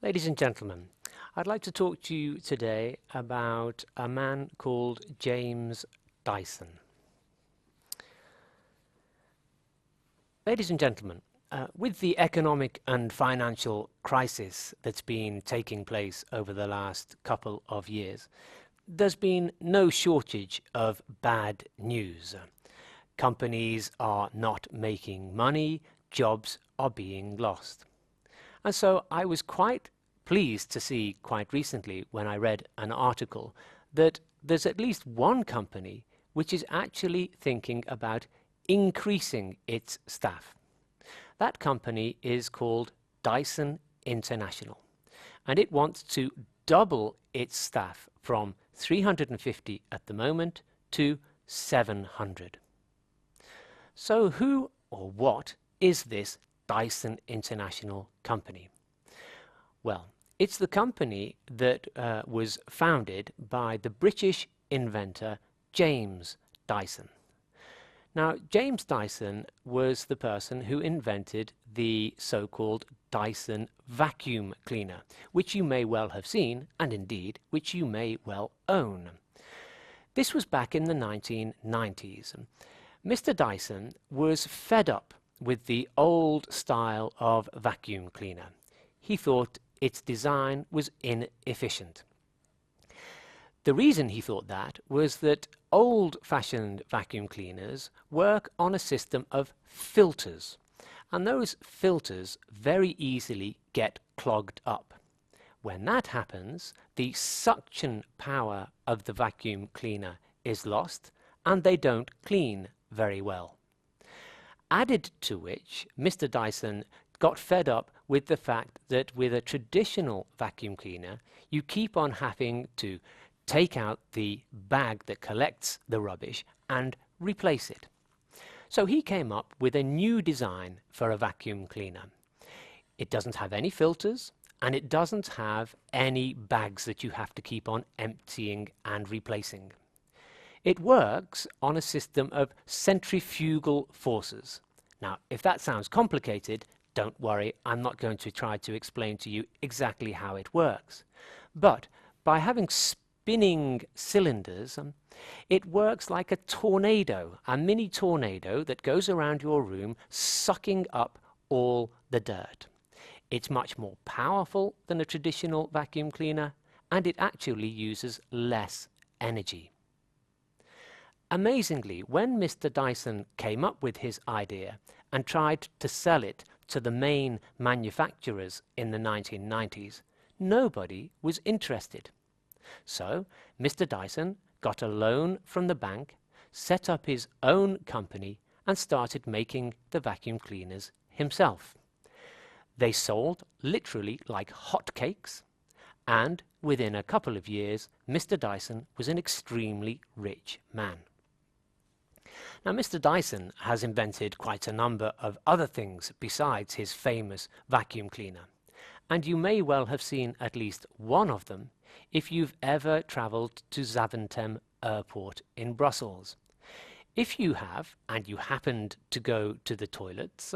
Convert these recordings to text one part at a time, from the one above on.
Ladies and gentlemen, I'd like to talk to you today about a man called James Dyson. Ladies and gentlemen, with the economic and financial crisis that's been taking place over the last couple of years, there's been no shortage of bad news. Companies are not making money, jobs are being lost. And so I was quite pleased to see quite recently when I read an article that there's at least one company which is actually thinking about increasing its staff. That company is called Dyson International, and it wants to double its staff from 350 at the moment to 700. So who or what is this Dyson International company? Well, it's the company that was founded by the British inventor James Dyson. Now, James Dyson was the person who invented the so-called Dyson vacuum cleaner, which you may well have seen, and indeed, which you may well own. This was back in the 1990s. Mr. Dyson was fed up with the old style of vacuum cleaner. He thought its design was inefficient. The reason he thought that was that old-fashioned vacuum cleaners work on a system of filters, and those filters very easily get clogged up. When that happens, the suction power of the vacuum cleaner is lost, and they don't clean very well. Added to which, Mr. Dyson got fed up with the fact that with a traditional vacuum cleaner, you keep on having to take out the bag that collects the rubbish and replace it. So he came up with a new design for a vacuum cleaner. It doesn't have any filters, and it doesn't have any bags that you have to keep on emptying and replacing. It works on a system of centrifugal forces. Now, if that sounds complicated, don't worry, I'm not going to try to explain to you exactly how it works. But by having spinning cylinders, it works like a tornado, a mini tornado that goes around your room sucking up all the dirt. It's much more powerful than a traditional vacuum cleaner, and it actually uses less energy. Amazingly, when Mr. Dyson came up with his idea and tried to sell it to the main manufacturers in the 1990s, nobody was interested. So Mr. Dyson got a loan from the bank, set up his own company, and started making the vacuum cleaners himself. They sold literally like hotcakes, and within a couple of years, Mr. Dyson was an extremely rich man. Now, Mr. Dyson has invented quite a number of other things besides his famous vacuum cleaner, and you may well have seen at least one of them if you've ever travelled to Zaventem Airport in Brussels. If you have, and you happened to go to the toilets,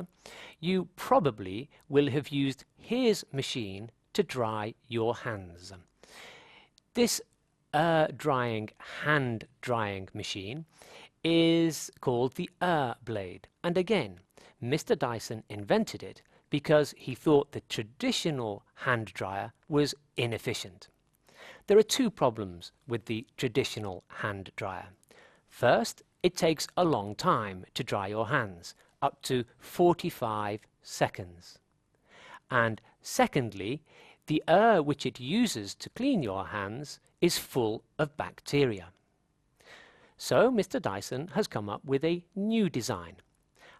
you probably will have used his machine to dry your hands. This hand drying machine is called the air blade, and again, Mr. Dyson invented it because he thought the traditional hand dryer was inefficient. There are two problems with the traditional hand dryer. First, it takes a long time to dry your hands, up to 45 seconds. And secondly, the air which it uses to clean your hands is full of bacteria. So Mr. Dyson has come up with a new design.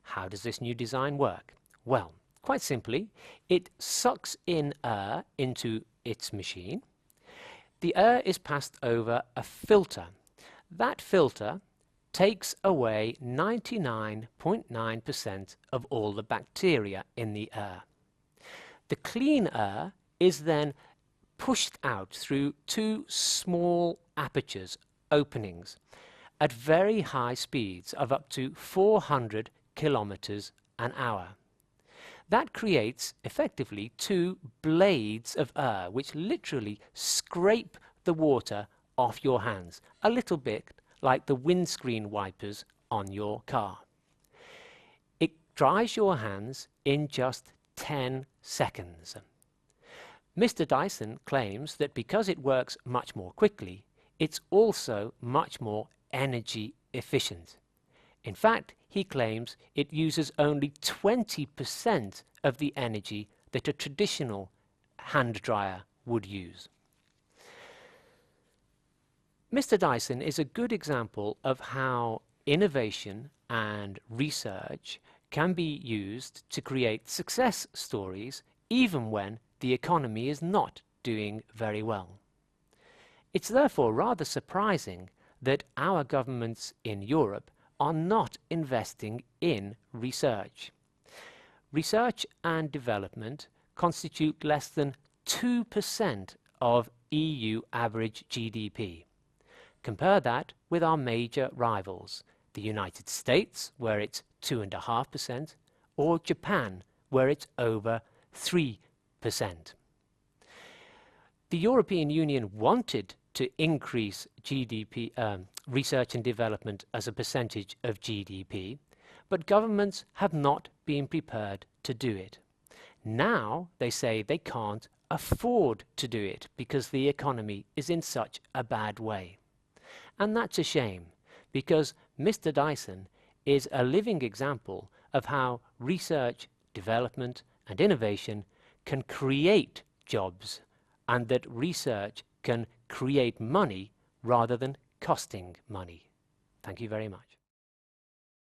How does this new design work? Well, quite simply, it sucks in air into its machine. The air is passed over a filter. That filter takes away 99.9% of all the bacteria in the air. The clean air is then pushed out through two small apertures, openings, at very high speeds of up to 400 kilometers an hour. that creates effectively two blades of air which literally scrape the water off your hands, a little bit like the windscreen wipers on your car. It dries your hands in just 10 seconds. Mr. Dyson claims that because it works much more quickly, it's also much more energy efficient. In fact, he claims it uses only 20% of the energy that a traditional hand dryer would use. Mr. Dyson is a good example of how innovation and research can be used to create success stories even when the economy is not doing very well. It's therefore rather surprising that our governments in Europe are not investing in research. Research and development constitute less than 2% of EU average GDP. Compare that with our major rivals, the United States, where it's 2.5%, or Japan, where it's over 3%. The European Union wanted to increase GDP, research and development as a percentage of GDP, but governments have not been prepared to do it. Now they say they can't afford to do it because the economy is in such a bad way. And that's a shame, because Mr. Dyson is a living example of how research, development and innovation can create jobs, and that research can create money rather than costing money. Thank you very much.